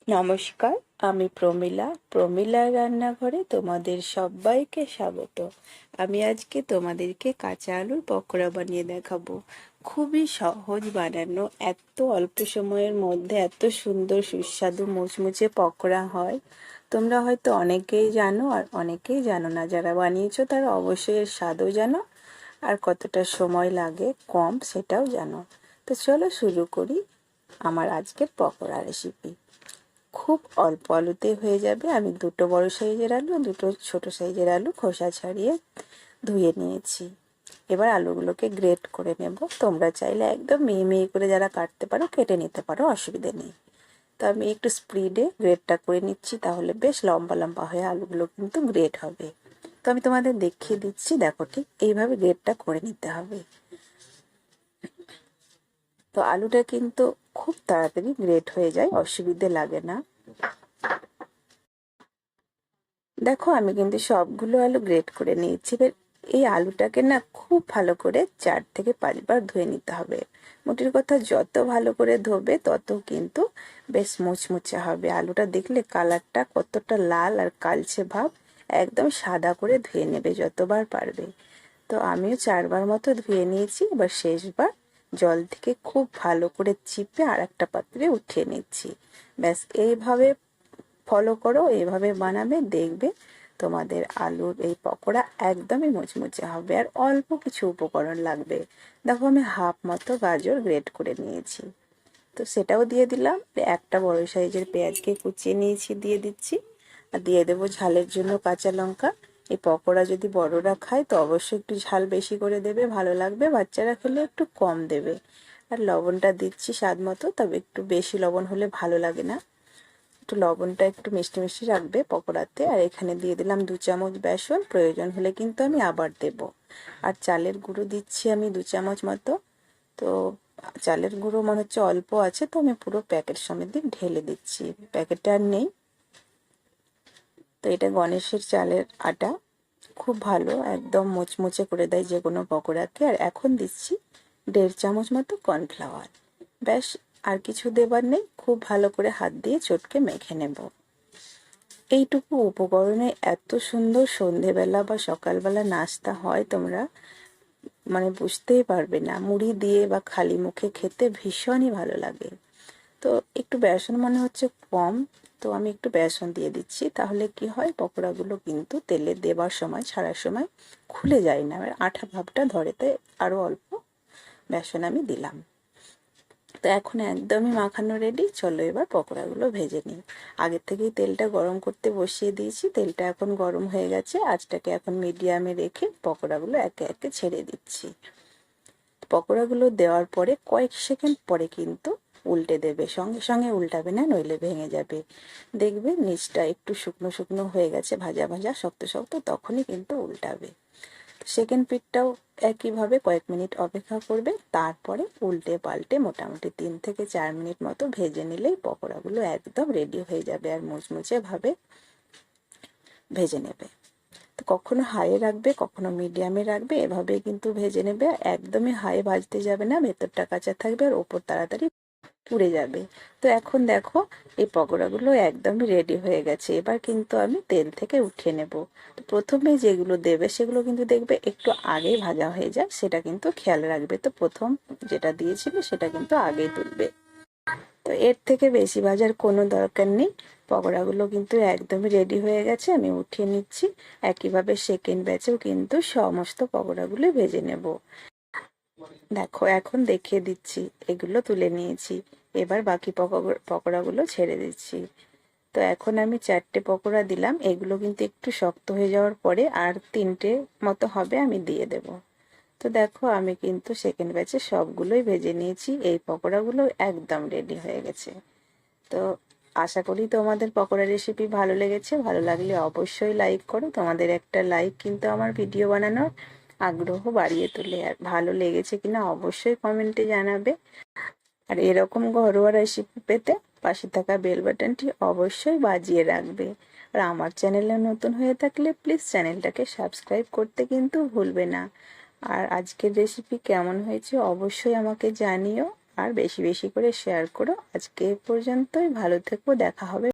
নমস্কার, আমি প্রমীলার রান্নাঘরে তোমাদের সবাইকে স্বাগত। আমি আজকে তোমাদেরকে কাঁচা আলুর পকোড়া বানিয়ে দেখাবো। খুবই সহজ বানানো, এত অল্প সময়ের মধ্যে এত সুন্দর সুস্বাদু মুচমুচে পকোড়া হয়। তোমরা হয়তো অনেকেই জানো আর অনেকেই জানো না। যারা বানিয়েছো তারা অবশ্যই এর স্বাদও জানো, আর কতটা সময় লাগে কম সেটাও জানো। তো চলো শুরু করি আমার আজকের পকোড়া রেসিপি। খুব অল্প আলুতে হয়ে যাবে। আমি দুটো বড় সাইজের আলু, দুটো ছোট সাইজের আলু খোসা ছাড়িয়ে ধুয়ে নিয়েছি। এবার আলুগুলোকে গ্রেট করে নেব। তোমরা চাইলে একদম মিহি মিহি করে যারা কাটতে পারো কেটে নিতে পারো, অসুবিধে নেই। তো আমি একটু স্পিডে গ্রেটটা করে নিচ্ছি, তাহলে বেশ লম্বা লম্বা হয়ে আলুগুলো কিন্তু গ্রেট হবে। তো আমি তোমাদের দেখিয়ে দিচ্ছি, দেখো ঠিক এইভাবে গ্রেটটা করে নিতে হবে। তো আলুটা কিন্তু খুব তাড়াতাড়ি গ্রেট হয়ে যায়, অসুবিধে লাগে না। দেখো আমি কিন্তু সবগুলো আলু গ্রেট করে নিয়েছি। এবার এই আলুটাকে না খুব ভালো করে 4 থেকে 5 বার ধুয়ে নিতে হবে। মোটের কথা যত ভালো করে ধোবে তত কিন্তু বেশ মুচমুচে হবে। আলুটা দেখলে কালারটা কতটা লাল আর কালচে ভাব, একদম সাদা করে ধুয়ে নেবে যতবার পারবে। তো আমিও 4 বার মতো ধুয়ে নিয়েছি। এবার শেষবার জল থেকে খুব ভালো করে চিপে আর একটা পাত্রে উঠিয়ে নিচ্ছি। ব্যাস এইভাবে ফলো করো, এভাবে বানাবে, দেখবে তোমাদের আলুর এই পকোড়া একদমই মুচমুচে হবে। আর অল্প কিছু উপকরণ লাগবে। দেখো আমি হাফ মতো গাজর গ্রেট করে নিয়েছি, তো সেটাও দিয়ে দিলাম। একটা বড় সাইজের পেঁয়াজকে কুচিয়ে নিয়েছি, দিয়ে দিচ্ছি। আর দিয়ে দেবো ঝালের জন্য কাঁচা লঙ্কা। এই পকোড়া যদি বড়রা খায় তো অবশ্যই একটু ঝাল বেশি করে দেবে, ভালো লাগবে। বাচ্চারা খেলে একটু কম দেবে। আর লবণটা দিচ্ছি স্বাদ মতো, তবে একটু বেশি লবণ হলে ভালো লাগে না। একটু লবণটা একটু মিষ্টি মিষ্টি রাখবে পকোড়াতে। আর এখানে দিয়ে দিলাম 2 চামচ বেসন, প্রয়োজন হলে কিন্তু আমি আবার দেব। আর চালের গুঁড়ো দিচ্ছি আমি 2 চামচ মতো। তো চালের গুঁড়ো মনে হচ্ছে অল্প আছে, তো আমি পুরো প্যাকেট সমেত ঢেলে দিচ্ছি। প্যাকেটটা আর নেই। তো এটা গণেশের চালের আটা, খুব ভালো, একদম মুচমুচে করে দেয় যে কোনো পকোড়াকে। আর এখন দিচ্ছি 1.5 চামচ মতো কর্নফ্লাওয়ার। ব্যাস, আর কিছু দেবার নেই। খুব ভালো করে হাত দিয়ে চটকে মেখে নেব। এইটুকু উপকরণে এত সুন্দর সন্ধেবেলা বা সকালবেলা নাস্তা হয়, তোমরা মানে বুঝতেই পারবে না। মুড়ি দিয়ে বা খালি মুখে খেতে ভীষণই ভালো লাগে। তো একটু বেসন মনে হচ্ছে কম, তো আমি একটু বেসন দিয়ে দিচ্ছি। তাহলে কি হয়, পকোড়াগুলো কিন্তু তেলে দেবার সময়, ছাড়ার সময় খুলে যায় না, আঠা ভাবটা ধরে। তাই আরও অল্প বেসন আমি দিলাম। তো এখন একদমই মাখানো রেডি। চলো এবার পকোড়াগুলো ভেজে নিই। আগের থেকেই তেলটা গরম করতে বসিয়ে দিয়েছি। তেলটা এখন গরম হয়ে গেছে। আঁচটাকে এখন মিডিয়ামে রেখে পকোড়াগুলো একে একে ছেড়ে দিচ্ছি। পকোড়াগুলো দেওয়ার পরে কয়েক সেকেন্ড পরে কিন্তু উল্টে দেবে, সঙ্গে সঙ্গে উল্টাবে না, নইলে ভেঙে যাবে। দেখবে নিচটা একটু শুকনো শুকনো হয়ে গেছে, ভাজা ভাজা শক্ত শক্ত, তখনই কিন্তু উল্টাবে। সেকেন্ড পিঠটাও একইভাবে কয়েক মিনিট অপেক্ষা করবে। তারপরে উল্টে পাল্টে মোটামুটি 3 থেকে 4 মিনিট মতো ভেজে নিলেই পকোড়াগুলো একদম রেডি হয়ে যাবে। আর মুচমুচে ভাবে ভেজে নেবে। তো কখনো হাইয়ে রাখবে, কখনো মিডিয়ামে রাখবে, এভাবে কিন্তু ভেজে নেবে। একদমই হাই ভাজতে যাবে না, ভেতরটা কাঁচা থাকবে আর ওপর তাড়াতাড়ি পুড়ে যাবে। তো এখন দেখো এই পকোড়াগুলো একদমই রেডি হয়ে গেছে। এবার কিন্তু আমি তেল থেকে উঠিয়ে নেব। তো প্রথমে যেগুলো দেবে সেগুলো কিন্তু দেখবে একটু আগেই ভাজা হয়ে যায়, সেটা কিন্তু খেয়াল রাখবে। তো প্রথম যেটা দিয়েছিল সেটা কিন্তু আগেই তুলবে। তো এর থেকে বেশি ভাজার কোনো দরকার নেই। পকোড়াগুলো কিন্তু একদমই রেডি হয়ে গেছে, আমি উঠিয়ে নিচ্ছি। একইভাবে সেকেন্ড ব্যাচেও কিন্তু সমস্ত পকোড়াগুলো ভেজে নেব। দেখো এখন দেখিয়ে দিচ্ছি, এগুলো তুলে নিয়েছি। এবার বাকি পকোড়াগুলো ছেড়ে দিচ্ছি। তো এখন আমি 4টে পকোড়া দিলাম। এগুলো কিন্তু একটু শক্ত হয়ে যাওয়ার পরে আর 3টে মতো হবে, আমি দিয়ে দেব। তো দেখো আমি কিন্তু সেকেন্ড ব্যাচে সবগুলোই ভেজে নিয়েছি। এই পকোড়াগুলো একদম রেডি হয়ে গেছে। তো আশা করি তোমাদের পকোড়া রেসিপি ভালো লেগেছে। ভালো লাগলে অবশ্যই লাইক করো। তোমাদের একটা লাইক কিন্তু আমার ভিডিও বানানোর আগ্রহ বাড়িয়ে তোলে। আর ভালো লেগেছে কিনা অবশ্যই কমেন্টে জানাবে। আর এরকম ঘরোয়া রেসিপি পেতে পাশে থাকা বেল বাটনটি অবশ্যই বাজিয়ে রাখবে। আর আমার চ্যানেলে নতুন হয়ে থাকলে প্লিজ চ্যানেলটাকে সাবস্ক্রাইব করতে কিন্তু ভুলবে না। আর আজকের রেসিপি কেমন হয়েছে অবশ্যই আমাকে জানিও। আর বেশি বেশি করে শেয়ার করো। আজকে এ পর্যন্তই, ভালো থেকো, দেখা হবে।